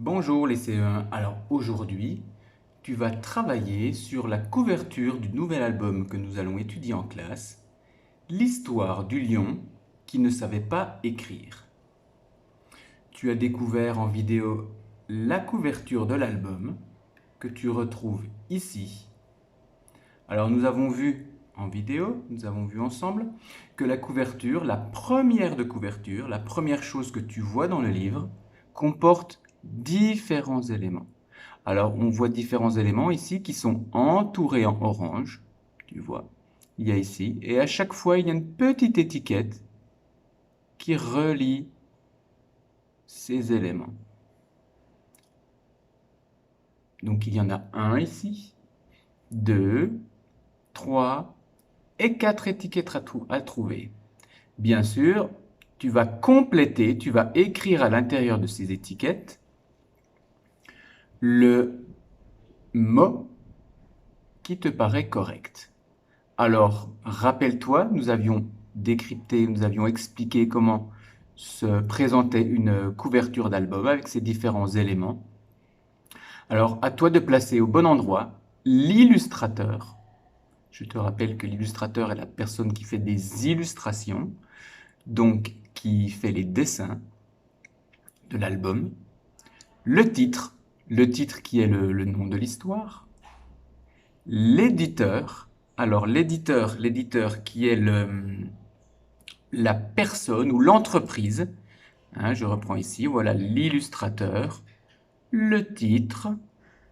Bonjour les CE1, alors aujourd'hui, tu vas travailler sur la couverture du nouvel album que nous allons étudier en classe, l'histoire du lion qui ne savait pas écrire. Tu as découvert en vidéo la couverture de l'album que tu retrouves ici. Alors nous avons vu en vidéo, nous avons vu ensemble que la couverture, la première de couverture, la première chose que tu vois dans le livre, comporte différents éléments. Alors, on voit différents éléments ici qui sont entourés en orange. Tu vois, il y a ici. Et à chaque fois, il y a une petite étiquette qui relie ces éléments. Donc, il y en a un ici, deux, trois et quatre étiquettes à trouver. Bien sûr, tu vas compléter, tu vas écrire à l'intérieur de ces étiquettes le mot qui te paraît correct. Alors, rappelle-toi, nous avions décrypté, nous avions expliqué comment se présentait une couverture d'album avec ses différents éléments. Alors, à toi de placer au bon endroit l'illustrateur. Je te rappelle que l'illustrateur est la personne qui fait des illustrations, donc qui fait les dessins de l'album. Le titre qui est le nom de l'histoire. L'éditeur, alors l'éditeur qui est la personne ou l'entreprise, hein, je reprends ici, voilà l'illustrateur, le titre,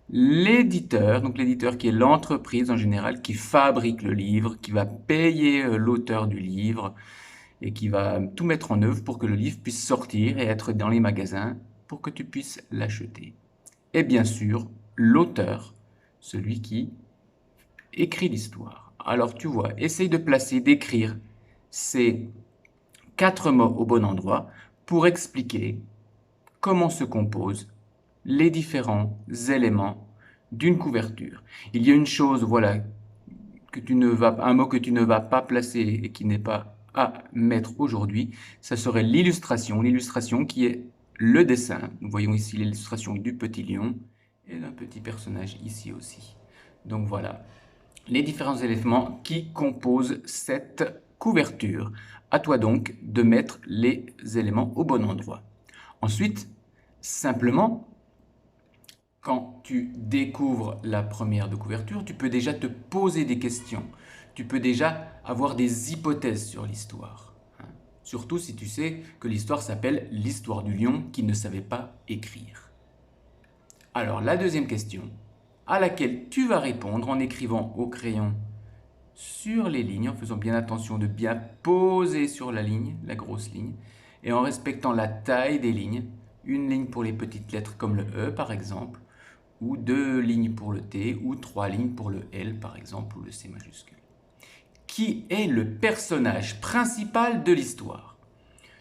l'éditeur, donc l'éditeur qui est l'entreprise en général qui fabrique le livre, qui va payer l'auteur du livre et qui va tout mettre en œuvre pour que le livre puisse sortir et être dans les magasins pour que tu puisses l'acheter. Et bien sûr, l'auteur, celui qui écrit l'histoire. Alors tu vois, essaye de placer, d'écrire ces quatre mots au bon endroit pour expliquer comment se composent les différents éléments d'une couverture. Il y a une chose, voilà, un mot que tu ne vas pas placer et qui n'est pas à mettre aujourd'hui, ça serait l'illustration qui est le dessin. Nous voyons ici l'illustration du petit lion et d'un petit personnage ici aussi. Donc voilà, les différents éléments qui composent cette couverture. À toi donc de mettre les éléments au bon endroit. Ensuite, simplement, quand tu découvres la première de couverture, tu peux déjà te poser des questions. Tu peux déjà avoir des hypothèses sur l'histoire. Surtout si tu sais que l'histoire s'appelle l'histoire du lion qui ne savait pas écrire. Alors la deuxième question, à laquelle tu vas répondre en écrivant au crayon sur les lignes, en faisant bien attention de bien poser sur la ligne, la grosse ligne, et en respectant la taille des lignes, une ligne pour les petites lettres comme le E par exemple, ou deux lignes pour le T, ou trois lignes pour le L par exemple, ou le C majuscule. Qui est le personnage principal de l'histoire?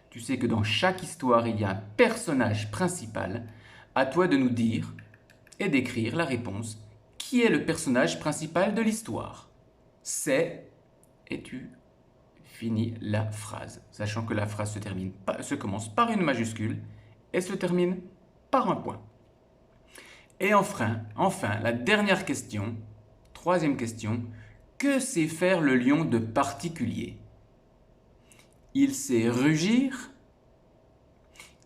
Tu sais que dans chaque histoire, il y a un personnage principal. À toi de nous dire et d'écrire la réponse. Qui est le personnage principal de l'histoire? C'est, et tu finis la phrase, sachant que la phrase se commence par une majuscule et se termine par un point. Et enfin, la dernière question, troisième question, que sait faire le lion de particulier? Il sait rugir,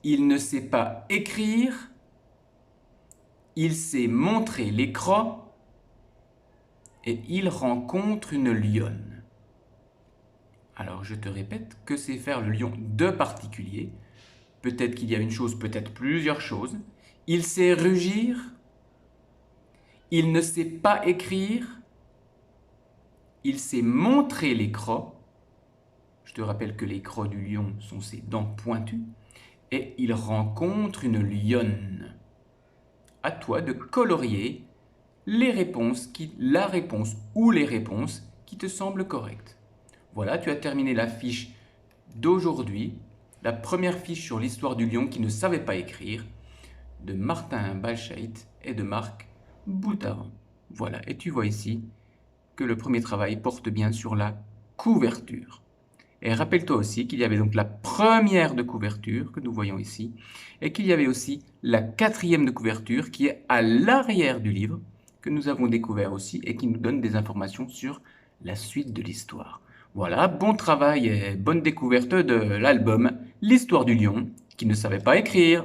il ne sait pas écrire, il sait montrer les crocs et il rencontre une lionne. Alors je te répète, que sait faire le lion de particulier? Peut-être qu'il y a une chose, peut-être plusieurs choses. Il sait rugir, il ne sait pas écrire, il sait montrer les crocs. Je te rappelle que les crocs du lion sont ses dents pointues. Et il rencontre une lionne. À toi de colorier la réponse ou les réponses qui te semblent correctes. Voilà, tu as terminé la fiche d'aujourd'hui, la première fiche sur l'histoire du lion qui ne savait pas écrire, de Martin Balchait et de Marc Boutarin. Voilà, et tu vois ici que le premier travail porte bien sur la couverture. Et rappelle-toi aussi qu'il y avait donc la première de couverture que nous voyons ici, et qu'il y avait aussi la quatrième de couverture qui est à l'arrière du livre, que nous avons découvert aussi et qui nous donne des informations sur la suite de l'histoire. Voilà, bon travail et bonne découverte de l'album L'Histoire du lion qui ne savait pas écrire.